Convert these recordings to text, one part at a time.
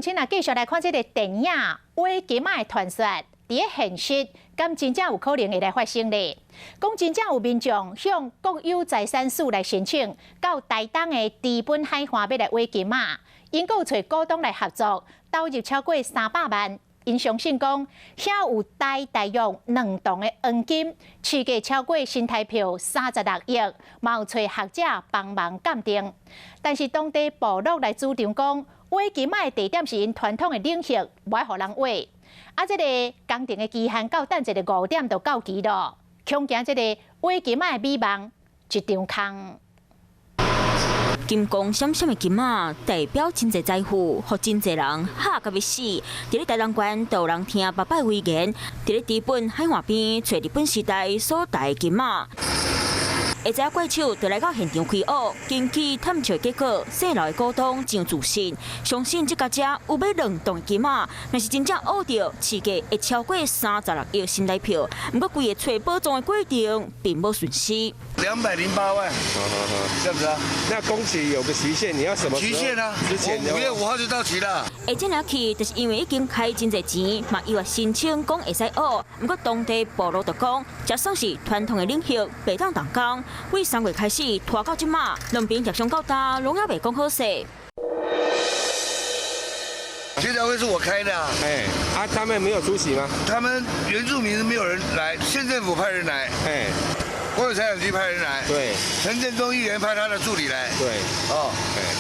请来继续来看这个电影《挖金仔》的传说，伫咧现实，敢真正有可能会来发生咧？讲真正有民众向国有财产署来申请，到台东的知本海岸要来挖金仔，因有找股东来合作，投入超过300万。因相信讲，遐有大约2栋的黄金，市价超过新台币36亿，嘛有找学者帮忙鉴定。但是当地部落来主张讲，挖金仔的地点是因传统的领域，无爱互人挖。啊，这个工程的期限到等一个5点就到期咯，恐惊这个挖金仔的美梦一场空。金光闪闪的金仔，代表真侪财富，互真侪人吓到要死。伫咧台东县，都有人听爸爸威言，伫咧知本海岸边找日本时代所带的金仔。会知怪手就来到现场开挖，经去探测结果，姓老的股东真自信，相信这家只有买2栋的金仔，若是真正挖到，市价会超过36亿新台币。不过，规个找宝藏的过程并无顺利。208万，这样子啊？那工期有个期限，你要什么期限啊？之前5月5号就到期了。会这样去，就是因为已经开真侪钱，嘛又申请讲会使挖。不过当地部落就讲，这算是传统的领域，袂当动工。为3月开始拖到即马，两边协商到达，拢也未讲好势。协调会是我开的啊。他们没有出席吗？他们原住民没有人来，县政府派人来。国有财产局派人来。对。陈建忠议员派他的助理来。对。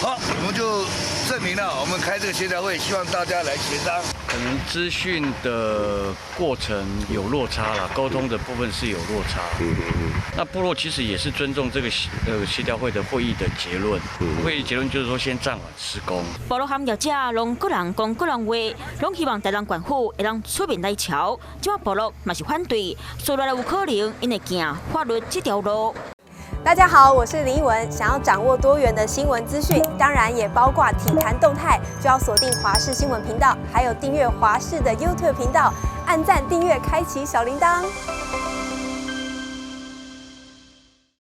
好，我们就证明了，我们开这个协调会，希望大家来协商。可能资讯的过程有落差啦，沟通的部分是有落差。那部落其实也是尊重这个协调会的会议的结论。会议结论就是说先暂缓施工。部落和业者拢各人讲各人话，拢希望台东县府会当出面来瞧。即马部落嘛是反对，说来有可能因会行法律这条路。大家好，我是林依文。想要掌握多元的新闻资讯，当然也包括体坛动态，就要锁定华视新闻频道，还有订阅华视的 YouTube 频道，按赞、订阅、开启小铃铛。